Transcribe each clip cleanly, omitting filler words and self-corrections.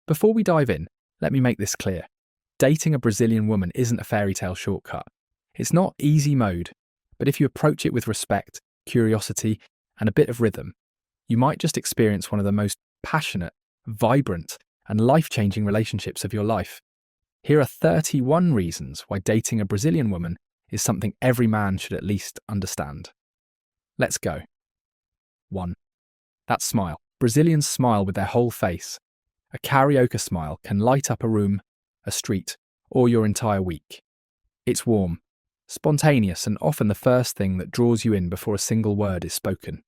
Before we dive in, let me make this clear. Dating a Brazilian woman isn't a fairy tale shortcut. It's not easy mode, but if you approach it with respect, curiosity, and a bit of rhythm, you might just experience one of the most passionate, vibrant, and life-changing relationships of your life. Here are 31 reasons why dating a Brazilian woman is something every man should at least understand. Let's go. 1. That smile. Brazilians smile with their whole face. A Carioca smile can light up a room, a street, or your entire week. It's warm, spontaneous, and often the first thing that draws you in before a single word is spoken.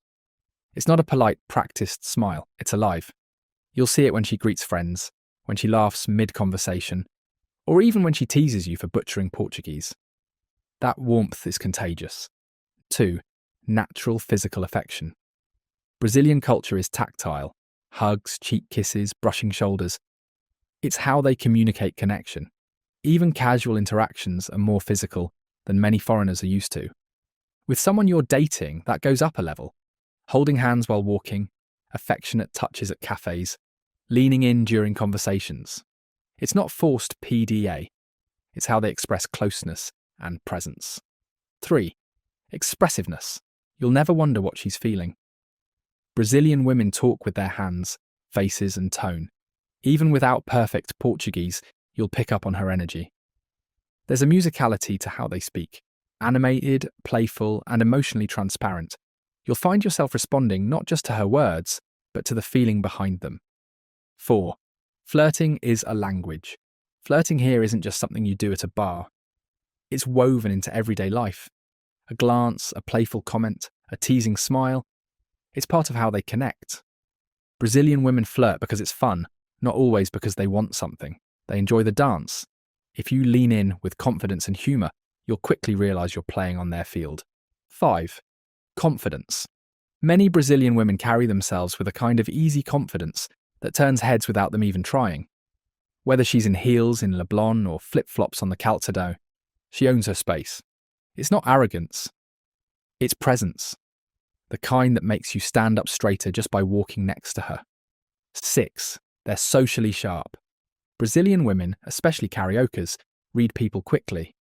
It's not a polite, practiced smile, it's alive. You'll see it when she greets friends, when she laughs mid-conversation, or even when she teases you for butchering Portuguese. That warmth is contagious. 2. Natural physical affection. Brazilian culture is tactile. Hugs, cheek kisses, brushing shoulders. It's how they communicate connection. Even casual interactions are more physical than many foreigners are used to. With someone you're dating, that goes up a level. Holding hands while walking, affectionate touches at cafes, leaning in during conversations. It's not forced PDA. It's how they express closeness and presence. 3. Expressiveness. You'll never wonder what she's feeling. Brazilian women talk with their hands, faces, and tone. Even without perfect Portuguese, you'll pick up on her energy. There's a musicality to how they speak. Animated, playful, and emotionally transparent. You'll find yourself responding not just to her words, but to the feeling behind them. 4. Flirting is a language. Flirting here isn't just something you do at a bar. It's woven into everyday life. A glance, a playful comment, a teasing smile. It's part of how they connect. Brazilian women flirt because it's fun, not always because they want something. They enjoy the dance. If you lean in with confidence and humour, you'll quickly realise you're playing on their field. 5. Confidence. Many Brazilian women carry themselves with a kind of easy confidence that turns heads without them even trying. Whether she's in heels in Leblon or flip-flops on the calçadão, she owns her space. It's not arrogance. It's presence. The kind that makes you stand up straighter just by walking next to her. 6. They're socially sharp. Brazilian women, especially cariocas, read people quickly.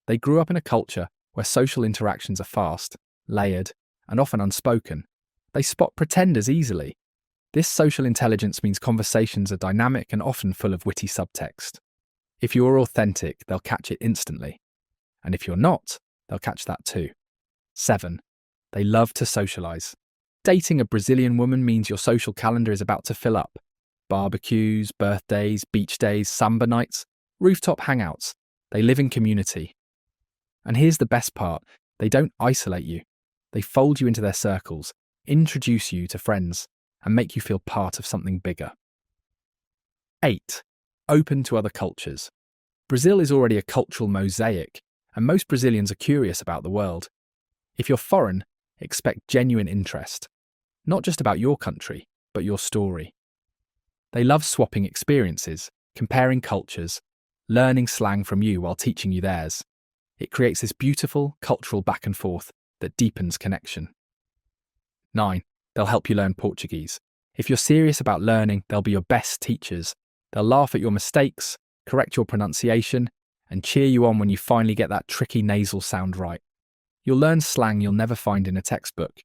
They grew up in a culture where social interactions are fast, layered, and often unspoken. They spot pretenders easily. This social intelligence means conversations are dynamic and often full of witty subtext. If you're authentic, they'll catch it instantly. And if you're not, they'll catch that too. 7. They love to socialize. Dating a Brazilian woman means your social calendar is about to fill up. Barbecues, birthdays, beach days, samba nights, rooftop hangouts. They live in community. And here's the best part. They don't isolate you. They fold you into their circles, introduce you to friends, and make you feel part of something bigger. 8. Open to other cultures. Brazil is already a cultural mosaic, and most Brazilians are curious about the world. If you're foreign, expect genuine interest. Not just about your country, but your story. They love swapping experiences, comparing cultures, learning slang from you while teaching you theirs. It creates this beautiful cultural back and forth that deepens connection. 9. They'll help you learn Portuguese. If you're serious about learning, they'll be your best teachers. They'll laugh at your mistakes, correct your pronunciation, and cheer you on when you finally get that tricky nasal sound right. You'll learn slang you'll never find in a textbook.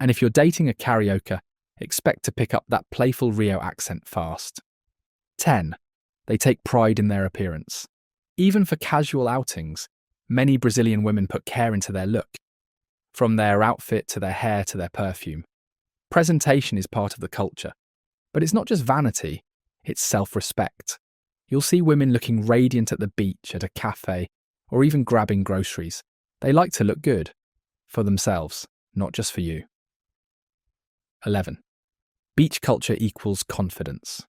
And if you're dating a carioca, expect to pick up that playful Rio accent fast. 10. They take pride in their appearance. Even for casual outings, many Brazilian women put care into their look. From their outfit to their hair to their perfume. Presentation is part of the culture. But it's not just vanity, it's self-respect. You'll see women looking radiant at the beach, at a cafe, or even grabbing groceries. They like to look good. For themselves, not just for you. 11. Beach culture equals confidence.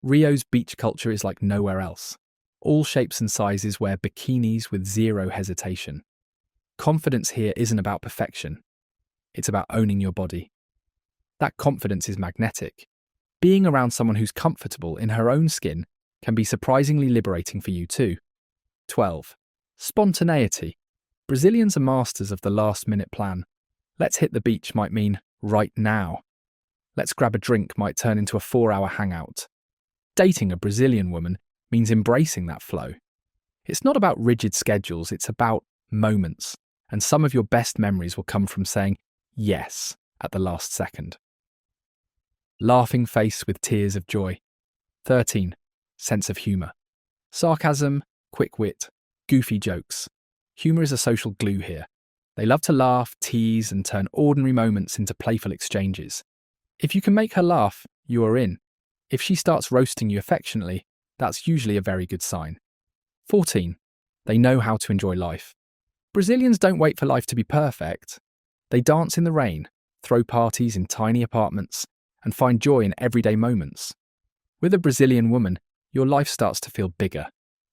Rio's beach culture is like nowhere else. All shapes and sizes wear bikinis with zero hesitation. Confidence here isn't about perfection. It's about owning your body. That confidence is magnetic. Being around someone who's comfortable in her own skin can be surprisingly liberating for you too. 12. Spontaneity. Brazilians are masters of the last-minute plan. Let's hit the beach might mean right now. Let's grab a drink might turn into a 4-hour hangout. Dating a Brazilian woman means embracing that flow. It's not about rigid schedules, it's about moments, and some of your best memories will come from saying yes at the last second. Laughing face with tears of joy. 13. Sense of humour. Sarcasm, quick wit, goofy jokes. Humour is a social glue here. They love to laugh, tease, and turn ordinary moments into playful exchanges. If you can make her laugh, you are in. If she starts roasting you affectionately, that's usually a very good sign. 14. They know how to enjoy life. Brazilians don't wait for life to be perfect. They dance in the rain, throw parties in tiny apartments, and find joy in everyday moments. With a Brazilian woman, your life starts to feel bigger.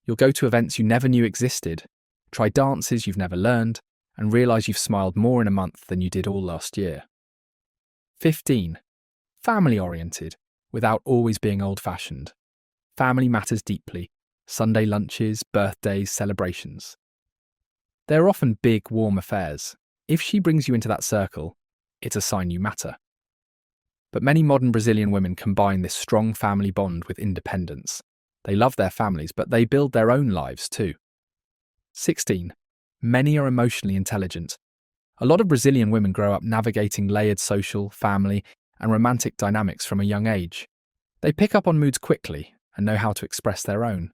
You'll go to events you never knew existed, try dances you've never learned, and realise you've smiled more in a month than you did all last year. 15. Family-oriented, without always being old-fashioned. Family matters deeply. Sunday lunches, birthdays, celebrations. They're often big, warm affairs. If she brings you into that circle, it's a sign you matter. But many modern Brazilian women combine this strong family bond with independence. They love their families, but they build their own lives too. 16. Many are emotionally intelligent. A lot of Brazilian women grow up navigating layered social, family, and romantic dynamics from a young age. They pick up on moods quickly and know how to express their own.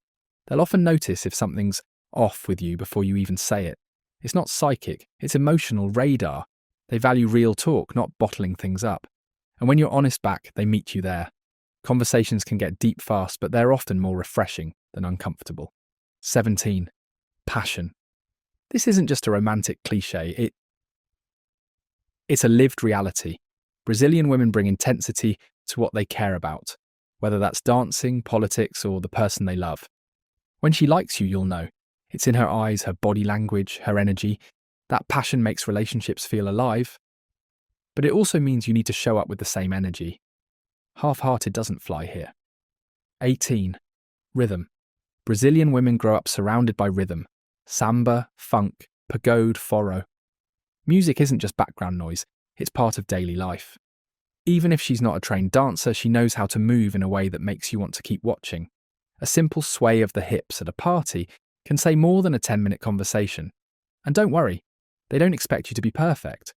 They'll often notice if something's off with you before you even say it. It's not psychic, it's emotional radar. They value real talk, not bottling things up. And when you're honest back, they meet you there. Conversations can get deep fast, but they're often more refreshing than uncomfortable. 17. Passion. This isn't just a romantic cliche, it's a lived reality. Brazilian women bring intensity to what they care about, whether that's dancing, politics, or the person they love. When she likes you, you'll know. It's in her eyes, her body language, her energy. That passion makes relationships feel alive. But it also means you need to show up with the same energy. Half-hearted doesn't fly here. 18. Rhythm. Brazilian women grow up surrounded by rhythm. Samba, funk, pagode, forró. Music isn't just background noise, it's part of daily life. Even if she's not a trained dancer, she knows how to move in a way that makes you want to keep watching. A simple sway of the hips at a party can say more than a 10-minute conversation. And don't worry, they don't expect you to be perfect.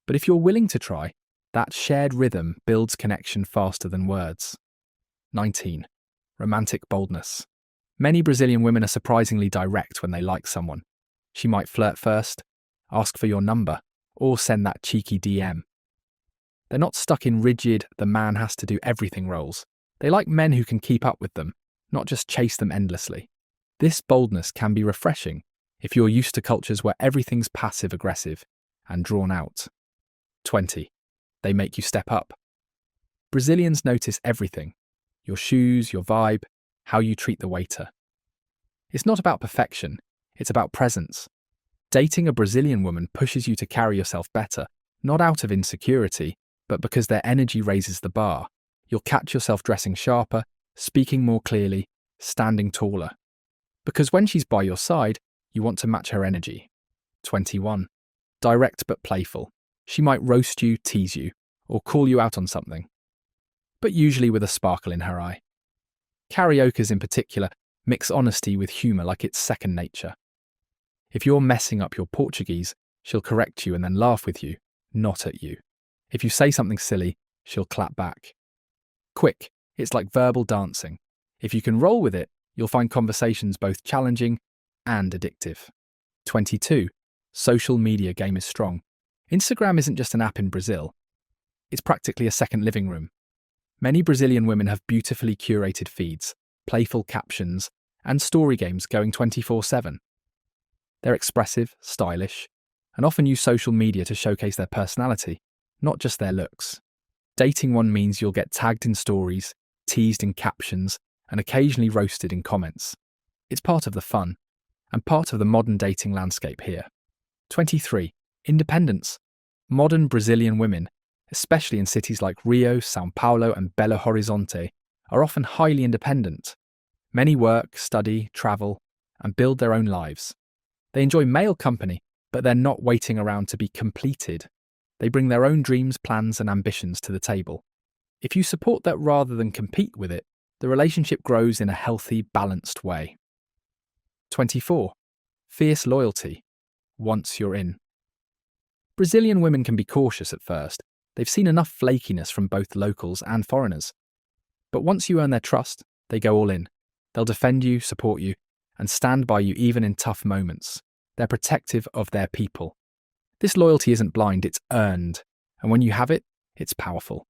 But if you're willing to try, that shared rhythm builds connection faster than words. 19. Romantic boldness. Many Brazilian women are surprisingly direct when they like someone. She might flirt first, ask for your number, or send that cheeky DM. They're not stuck in rigid, the man has to do everything roles. They like men who can keep up with them, not just chase them endlessly. This boldness can be refreshing if you're used to cultures where everything's passive-aggressive and drawn out. 20. They make you step up. Brazilians notice everything. Your shoes, your vibe, how you treat the waiter. It's not about perfection, it's about presence. Dating a Brazilian woman pushes you to carry yourself better, not out of insecurity, but because their energy raises the bar. You'll catch yourself dressing sharper, speaking more clearly, standing taller. Because when she's by your side, you want to match her energy. 21. Direct but playful. She might roast you, tease you, or call you out on something, but usually with a sparkle in her eye. Cariocas in particular mix honesty with humour like it's second nature. If you're messing up your Portuguese, she'll correct you and then laugh with you, not at you. If you say something silly, she'll clap back. Quick, it's like verbal dancing. If you can roll with it, you'll find conversations both challenging and addictive. 22. Social media game is strong. Instagram isn't just an app in Brazil. It's practically a second living room. Many Brazilian women have beautifully curated feeds, playful captions, and story games going 24/7. They're expressive, stylish, and often use social media to showcase their personality, not just their looks. Dating one means you'll get tagged in stories, teased in captions, and occasionally roasted in comments. It's part of the fun, and part of the modern dating landscape here. 23. Independence. Modern Brazilian women, especially in cities like Rio, São Paulo, and Belo Horizonte, are often highly independent. Many work, study, travel, and build their own lives. They enjoy male company, but they're not waiting around to be completed. They bring their own dreams, plans, and ambitions to the table. If you support that rather than compete with it, The relationship grows in a healthy, balanced way. 24. Fierce loyalty. Once you're in. Brazilian women can be cautious at first. They've seen enough flakiness from both locals and foreigners. But once you earn their trust, they go all in. They'll defend you, support you, and stand by you even in tough moments. They're protective of their people. This loyalty isn't blind, it's earned. And when you have it, it's powerful.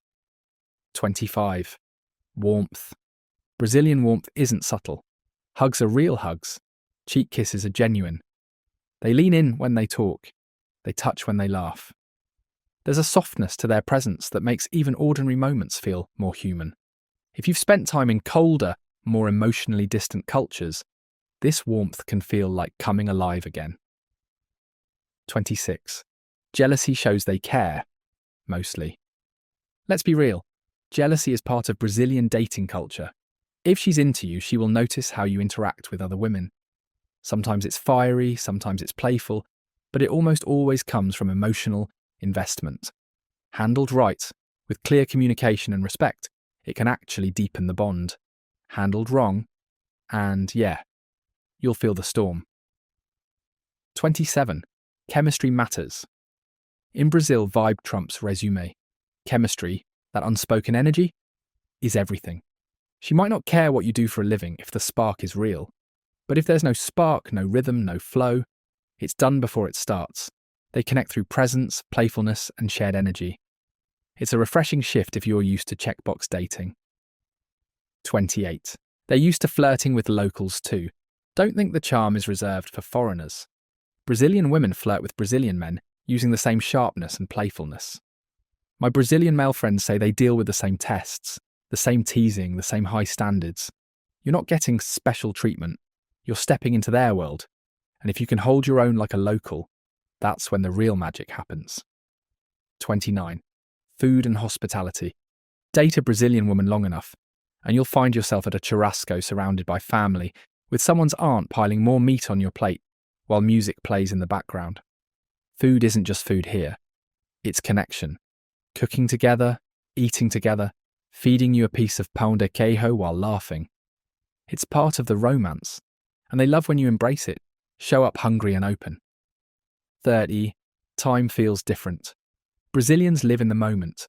25. Warmth. Brazilian warmth isn't subtle. Hugs are real hugs. Cheek kisses are genuine. They lean in when they talk. They touch when they laugh. There's a softness to their presence that makes even ordinary moments feel more human. If you've spent time in colder, more emotionally distant cultures, this warmth can feel like coming alive again. 26. Jealousy shows they care, mostly. Let's be real. Jealousy is part of Brazilian dating culture. If she's into you, she will notice how you interact with other women. Sometimes it's fiery, sometimes it's playful, but it almost always comes from emotional investment. Handled right, with clear communication and respect, it can actually deepen the bond. Handled wrong, and you'll feel the storm. 27. Chemistry matters. In Brazil, vibe trumps resume. Chemistry, that unspoken energy, is everything. She might not care what you do for a living if the spark is real. But if there's no spark, no rhythm, no flow, it's done before it starts. They connect through presence, playfulness, and shared energy. It's a refreshing shift if you're used to checkbox dating. 28. They're used to flirting with locals too. Don't think the charm is reserved for foreigners. Brazilian women flirt with Brazilian men using the same sharpness and playfulness. My Brazilian male friends say they deal with the same tests, the same teasing, the same high standards. You're not getting special treatment. You're stepping into their world. And if you can hold your own like a local, that's when the real magic happens. 29. Food and hospitality. Date a Brazilian woman long enough, and you'll find yourself at a churrasco surrounded by family, with someone's aunt piling more meat on your plate, while music plays in the background. Food isn't just food here. It's connection. Cooking together, eating together, feeding you a piece of pão de queijo while laughing. It's part of the romance, and they love when you embrace it, show up hungry and open. 30. Time feels different. Brazilians live in the moment.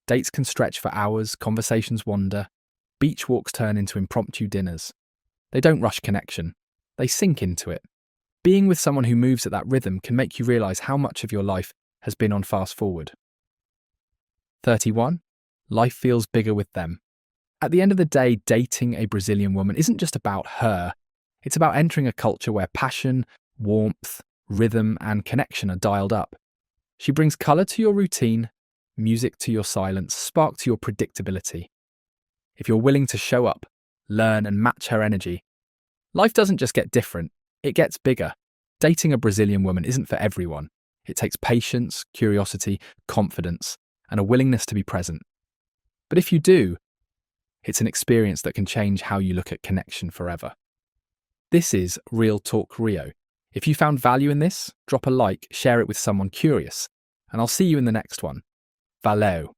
Dates can stretch for hours, conversations wander, beach walks turn into impromptu dinners. They don't rush connection. They sink into it. Being with someone who moves at that rhythm can make you realise how much of your life has been on fast forward. 31. Life feels bigger with them. At the end of the day, dating a Brazilian woman isn't just about her. It's about entering a culture where passion, warmth, rhythm, and connection are dialed up. She brings colour to your routine, music to your silence, spark to your predictability. If you're willing to show up, learn, and match her energy, life doesn't just get different, it gets bigger. Dating a Brazilian woman isn't for everyone. It takes patience, curiosity, confidence, and a willingness to be present. But if you do, it's an experience that can change how you look at connection forever. This is Real Talk Rio. If you found value in this, drop a like, share it with someone curious, and I'll see you in the next one. Valeu!